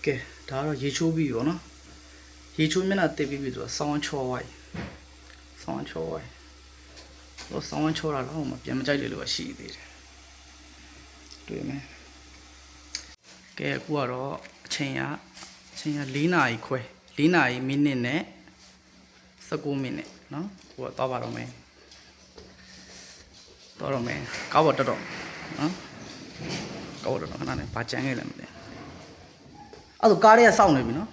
ကဲဒါကတော့ရေချိုးပြီးပေါ့နော်ရေချိုးမျက်နှာတက်ပြီးပြီဆိုတော့ဆောင်းချောဝိုင်းတော့ဆောင်းချောတာတော့မပြန်မကြိုက်လို့ရှိသေးတယ်တွေ့မယ်ကဲအခုကတော့အချိန်က4နာရီခွဲ4နာရီမိနစ်နဲ့19မိနစ်เนาะဟိုတော့ပါတော့မယ်ကားပေါ်တက်တော့เนาะကားပေါ်တော့ခဏနဲ့ဘာကြမ်းခဲ့လဲမသိအဲ့ဒါကားတွေကစောင့်နေပြီเนาะ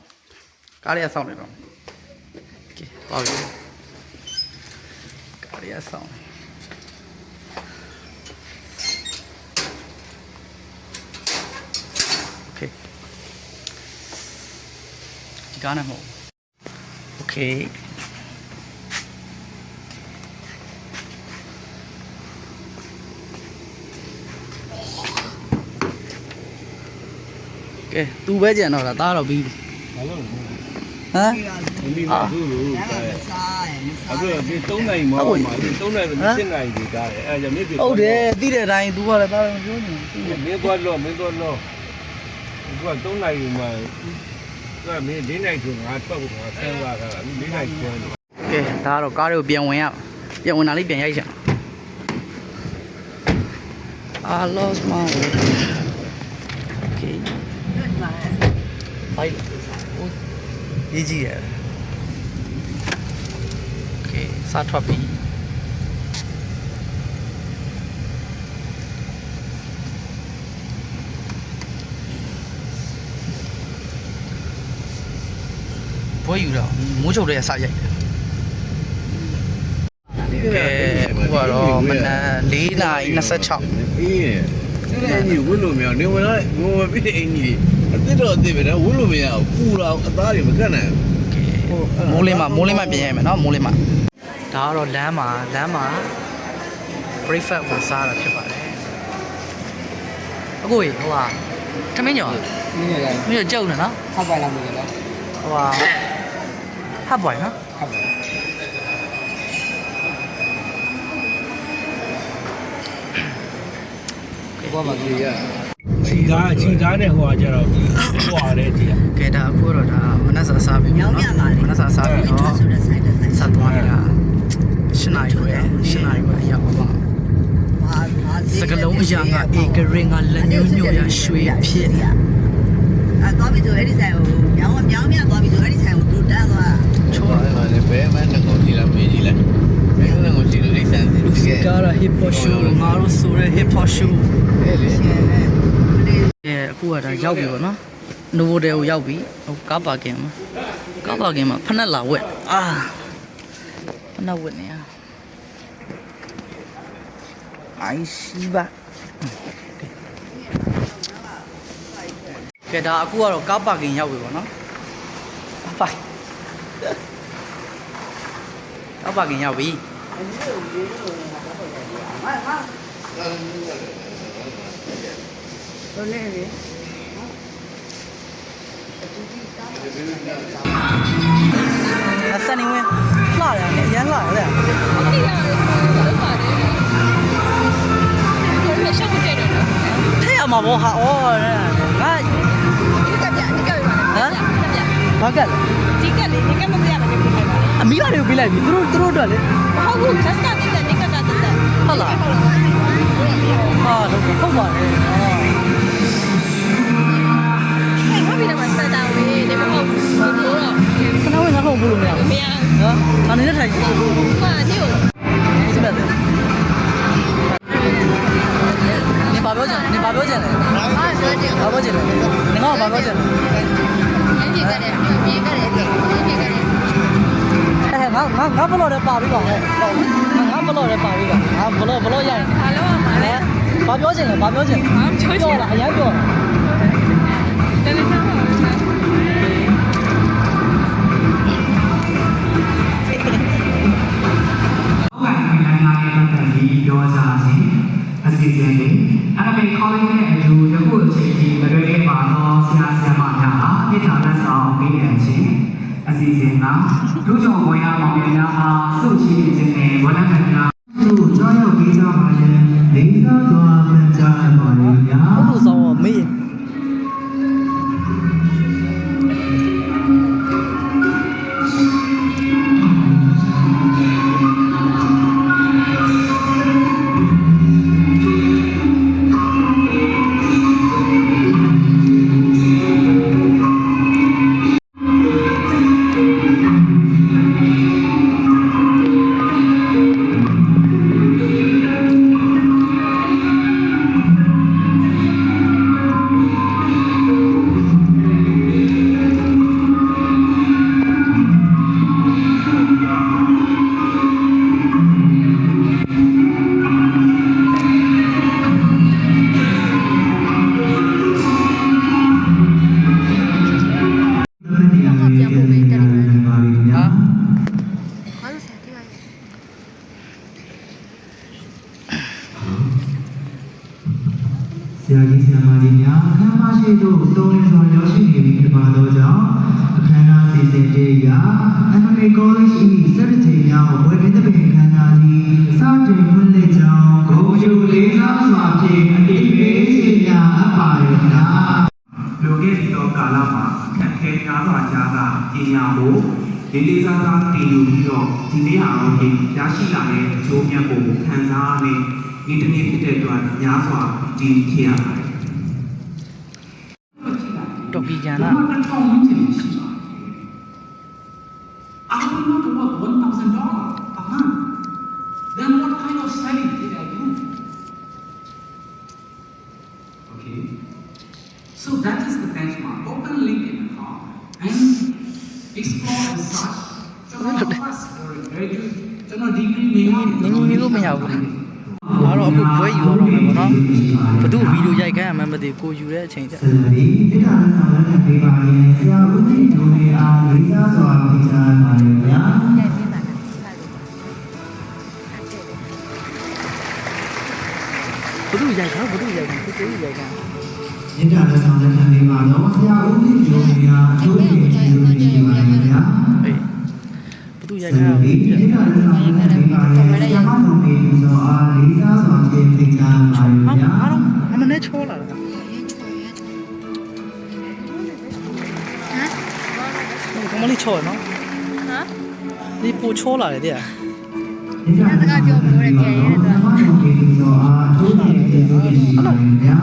ကားတွေကစောင့်နေတော့ကဲပါပြီကားတွေကစောင့်โอเคဒီကားနဲ့မဟုတ်โอเคကဲသူပဲကြံတော့တာသားတော့ပြီးပြီဘာလို့လဲဟမ်ဒီမှာသူ့လိုအခုဒီ3နိုင်မောမှာဒီ3နိုင်ဆို7နိုင်ဒီကားတယ်အဲကြောင့်မြစ်ပြီဟုတ်တယ်တိတဲ့အတိုင်း तू ကလည်းသားတော့ပြောနေမင်းသွားလို့သူက3နိုင်မှာသူကမင်း4နိုင်ဆိုငါတော့ငါဆန်းလာတာ4နိုင်ကျန်းတယ်ကဲဒါကတော့ကားတွေကိုပြန်ဝင်တာလေးပြန်ရိုက်ချင်I lost my way okay bye ရေးကြည့်ရတယ်โอเคစားထွက်ပြီဘွဲယူတော့မိုးချုပ်တဲ့စားရိုက်တယ်ကဲအခုကတော့မနက်4:26အေးအဲ့ဒီဝတ်လို့မရနေဝင်လာငိုပြည့်အင်းကြီးအစ်တော့အစ်ပဲနော်ဝတ်လို့မရဘူးပူတော့အသားတွေမကတ်နိုင်ဘူးမိုးလေးမှပြင်ရမယ်နော်မိုးလေးမှဒါကတော့လမ်းမှာ breakfast ကိုစားတာဖြစ်ပါတယ်အခုဟိုဟာထမင်းညောမင်းညောကြောက်နေနော်ဟပ်ပိုင်လာမလို့နော်ဟိုဟာဟပ်ပွိုင်နော်ဟပ်ပိုင်ဘောပါကြီးရခြိသားနဲ့ဟိုကကြတော့ဟွာတယ်ဒီကဲဒါအခုတော့ဒါမနက်စာစားပြီနော်မနက်စာစားပြီတော့စားသွားရတာ8နာရီပဲအရောက်ပါစကလုံးအရာကအေဂရင်းကလက်ညှိုးညွှရရွှေဖြစ်သွားပြီဆိုအဲ့ဒီဆိုင်ကိုမြောင်းသွားပြီဆိုအဲ့ဒီဆိုင်ကိုသူတန်းသွားချောတယ်ပါလေဘယ်မှန်းတော့ဒီလားမေးကြည့်လိုက်ဘယ်လိုလဲကိုစီလို့အိတ်ဆန်းစီလို့ကဲကာရာဟစ်ပေါ်ရှူငါတို့ဆိုရဲဟစ်ပေါ်ရှူအခုကဒါရောက်ပြီပေါ့နော်နိုဗိုတယ်ကိုရောက်ပြီဟိုကားပါကင်မှာဖနက်လာဝက်ဖနက်ဝက်နေရအိုင်ရှိပါကဲဒါအခုကတော့ကားပါကင်ရောက်ပြီပေါ့နော်ပါကားပါကင်ရောက်ပြီဘယ်နဲ့လဲဆန်နေဝင်လှရတယ်အရန်လှရတယ်ဒီကလောက်ပါတယ်ဘယ်လိုရှောက်ကြတယ်လဲထဲရမှာဘောဟာဩငါဒီကပြပါဘာကလဲဒီကလေဒီကမပြရမယ်ဒီခိုင်းပါလေအမီးပါတွေကိုပေးလိုက်ပြီသူတို့အတွက်လေဟုတ်ဘူးကတ်ကတက်ဒီကတက်ဟုတ်လားဟာဟုတ်ပါတယ်ဟဲ့ဘာဖြစ်လဲမစတာဝေးဒီမဟုတ်ဘူးတော့ခဏဝင်ငါ့ကိုဘူးလို့မရဘူးမရနော်ငါနေနဲ့ထိုင်ကြည့်ဟာဒီကိုစပတ်တယ်နေပါပြောချင်လဲဟာဆိုတယ်ဘာပြောချင်လဲနေငါ့ကိုဘာပြောချင်လဲပြေကြတယ်ပြေကြတယ်ငါဘလော့လည်းပါပြီးပါဟဲ့ငါဘလော့လည်းပါပြီးပါငါဘလော့ရရင်ဘာလို့မှာလဲဘာပြောချင်လဲပြောလားအရင်ပြောတယ်လေတော့ပြောကြခြင်းအစီအစဉ်တွေအဲ့ဒါပဲခေါင်းလေးနဲ့အတူယခုအချိန်ဒီမတွဲလေးမှာတော့ဆရာမများဟာတိထာလက်ဆောင်ပေးနေခြင်းအစီအစဉ်ကလူ့ကြောင့်ဝင်ရမောင်များအားစုချီးခြင်းနဲ့ဝဏ္ဏများသူ့ကြောက်ရွံ့ပေးကြပါရဲ့လေးစားစွာပန်ကြားပါလေများဘုလိုဆောင်မေး ရှိတို့စုံလင်စွာရောက်ရှိနေပြီဖြစ်ပါသောကြောင့်အခမ်းအနားစီစဉ်တဲ့ရာ MMA College ၏စက်တင်များဝယ်ပြီးတဲ့ပင်ခမ်းနားသည်စတင်ဖွင့်လှစ်ကြောင်းဂုဏ်ယူလေးစားစွာဖြင့်အတိအပေးရှင်းပြအပ်ပါရခင်ဗျာလူခဲ့ပြီးသောကာလမှာအခက်အခဲများစွာကြားကပညာကိုလေးစားစွာတည်ယူပြီးတော့ဒီနေ့ဟာတော့ရရှိလာတဲ့အကျိုးမြတ်ကိုခံစားရတဲ့ဒီတစ်နေ့ဖြစ်တဲ့အတွက်များစွာတည်ဖြစ်ရပါတယ် တော်ကီကျန် 那 လား 么这超明显的是吧？I will not work $1,000 a month. Then what kind of study did I do? Okay. So that is the benchmark. Open LinkedIn account and explore and search. So now first, very good. So now degree နင်းလို့မရဘူးဒါတော့အခုဘွဲယူရတော့မယ်ပေါ့နော်ဘသူဗီဒီယိုရိုက်ခိုင်းရမှမသိကိုယူတဲ့အချိန်ကျ စလီတိကလည်းဆောင်ရွက်ပေးပါရင်ဆရာဦးကြီးတို့တွေအားလေးစားစွာဖိတ်ကြားပါရခင်ဗျာ ဘသူရိုက်ခိုင်းကိုရိုက်ခိုင်း မေတ္တာနဲ့ဆောင်ရွက်ပေးပါတော့ဆရာဦးကြီးတို့တွေအားအကျိုးပေးကျေးဇူးတင်ပါရခင်ဗျာ ဟေးဘသူရိုက် စ ခိုင်း လီတိကလည်းဆောင်ရွက်ပေးပါရင်ဆရာမတော်ပေးသူဆိုအားလေးစားစွာဖြင့်ဖိတ်ကြားပါရခင်ဗျာ အားလုံးအမနဲ့ချောလာတာကမလေးချောနော်ဟမ်ဒီပူချောလာတယ်တဲ့ ဒီကတကပြောမလို့ရပြန်ရဲတော့ဆရာမတော်ပေးသူဆိုအားအကျိုးပေးကျေးဇူးတင်ပါရခင်ဗျာ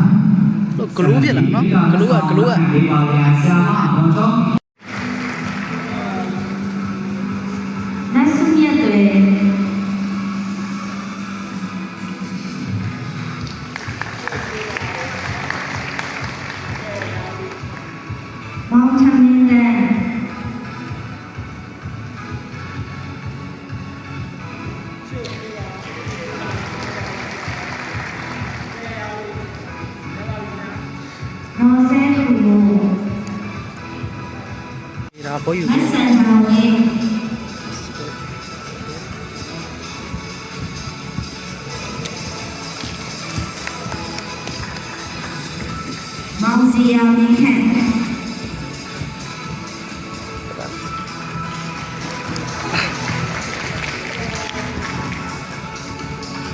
လို့ဂလိုးဖြစ်လာနော်ဂလိုးက ပေးပါရင်ဆရာမတော်တော့ 那是面对王长明的王三虎， ဒါဘွဲယူ 那三长为。毛子要你看，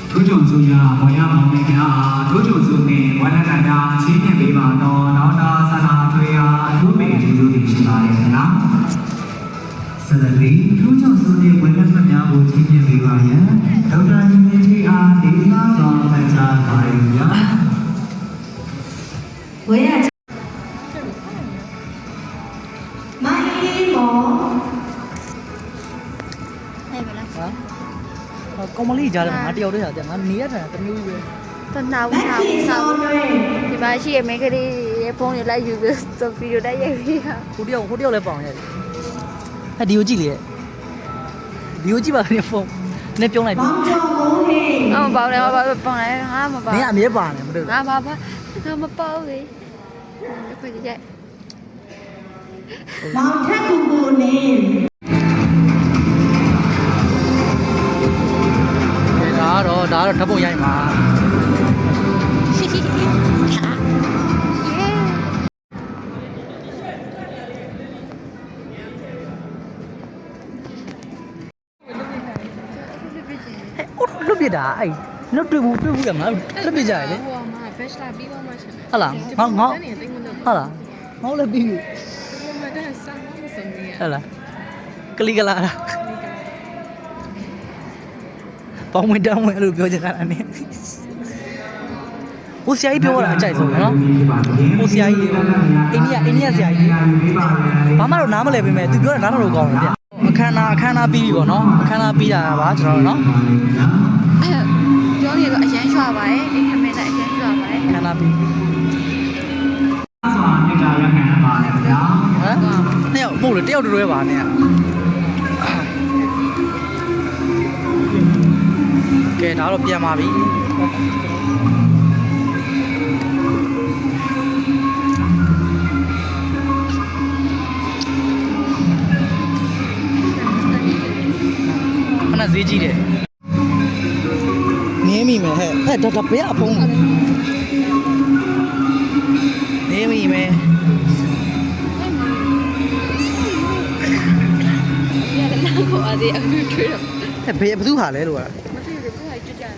ထိုးကြုံစုရဝရမောင်မြာထိုးကြုံစုနဲ့ဝရဏတာချင်းမြင်ပေးပါတော့နောက်တာဆန္ဒထွေအားအထူးပင်ကျေးဇူးတင်ရှိပါတယ်ခင်ဗျာဆလလီထိုးကြုံစုနဲ့ဝရဏများကိုချင်းမြင်ပေးပါရန်ဒေါက်တာညီမကြီးအားလေးစားစွာဖန်ကြားပါရခင်ဗျာ 我也。买一毛， ကောင်မလေးကြားတယ်ငါတယောက်တည်းဟာတဲ့ငါနေရတာတမျိုးကြီးပဲ တနာဘူးနာဘူးနာဘူးဒီမှာရှိရမိန်းကလေးရဲ့ဖုန်းတွေလိုက်ယူပြီးဆိုဗီဒီယိုတိုက်ရိုက်ပြီးတာ ဟိုတယောက်လည်းပေါင်ရတယ်အဲ့ဒီကိုကြည့်လေဒီကိုကြည့်ပါနဲ့ဖုန်းနဲ့ပြုံးလိုက်ပြီ 王中公黑， အော်မပေါင်းလဲမပေါင်းပေါင်းလဲငါမပေါ န င်း င်ကအမြဲပါနေမတွေ့ဘူး ငါဘာဘာငါမပေါင်းလေခွေကြိုက် 王太姑姑呢？ ဒါကတော့ဓာတ်ပုံရိုက်မှာလွတ်ပြတာအဲ့လွတ်တွေ့ဘူးကငါလွတ်ပြကြရလေ ဟိုမှာ bachelor ပြီးသွားမှရှင် ဟုတ်လားငါဟုတ်လားငါလည်းပြီးပြီ ဟိုမှာတက်ဆာမစုံနေရ ဟုတ်လားကလီကလာပေါင်းဝင်တောင်းဝင်အဲ့လိုပြောချင်တာနဲ့ဟိုဆရာကြီးပြောတာအကြိုက်ဆုံးနော်ဟိုဆရာကြီးအိန္ဒိယဆရာကြီးဘာမှတော့နားမလဲပြင်မဲ့သူပြောတာနားတော့ကောင်းတယ်ဗျအခမ်းအနားပြီးပြီပေါ့နော်အခမ်းအနားပြီးတာပါကျွန်တော်တို့နော် ပြောနေတော့အရန်ရွာပါရဲ့အိမ်ခမဲနဲ့အရန်ရွာပါရဲ့ အခမ်းအနားပြီး စွာမေတ္တာရခံပါလေခင်ဗျာ ဟမ်နှစ်ယောက်မဟုတ်လေတယောက်တူတွဲပါနဲ့ကဲဒါတော့ပြန်ပါပြီခဏဈေးကြီးတယ်နင်းမိမယ်ဟဲ့ဒါဘယ်အဖုံးလဲန နေမိမယ် ရတဲ့နောက်ကိုအသေးအခုတွေ့တော့ ဘယ်သူဟာလဲလို့က မသိဘူးသူကကြွကြတယ်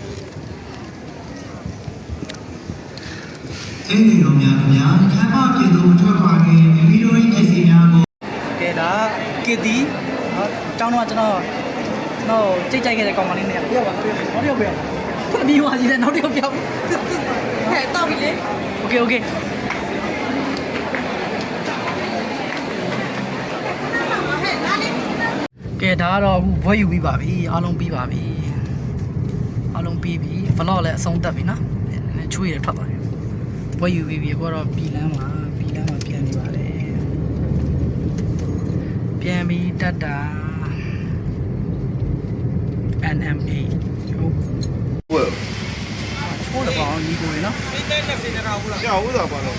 ကျေးဇူးတော်များများခမ်းမပြည်သူထွက်ခွာခြင်းမိတို့၏ပစ္စည်းများကို ကဲဒါကစ်တီကျောင်းတော့ကျွန်တော်ကြိတ်ကြိုက်ခဲ့တဲ့ကောင်မလေးနဲ့ပြောပါပြောနောက်တစ်ယောက်ပြောပြီးသွားပြီလေနောက်တစ်ယောက်ပြောဟဲ့တော့ပြီလေโอเคโอเคကဲဒါကတော့အခုဘွဲယူပြီးပါပြီအားလုံးပြီးပါပြီအားလုံးပြီးပြီဗလော့လည်းအဆုံးသတ်ပြီနော်ချွေးရထွက်သွားတယ်ဘွဲယူပြီးပြီအခုကတော့ဘီလန်းမှာပြန်နေပါလေပြန်ပြီးတတ်တာ NMA ဟုတ် ဟုတ် ချိုးတယ်ပေါ့ညီကိုရေနော် ကြောက်ဦးတာပါတော့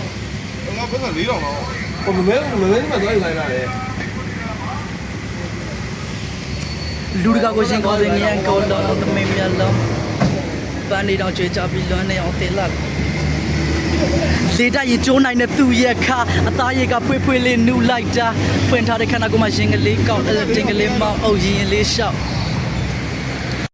ငါဘက်က4တောင်တော့ဟိုမမဲဒီမှာသွားယူလိုက်တာလေ လူတကာကိုရှင်ကောင်းစင်ငရန်ကောလောသမင်မြတ်လုံးပန်းနေတော့ကြွေကြပြီးလွမ်းနေအောင်တင်လာလေတရင်ကျိုးနိုင်တဲ့သူရဲ့ခါအသားရည်ကဖွေးဖွေးလေးနူလိုက်တာဖွင့်ထားတဲ့ခန္ဓာကိုယ်မှာရင်ကလေးကောက်တင်ကလေးမောင်းအုပ်ရင်လေးလျှောက်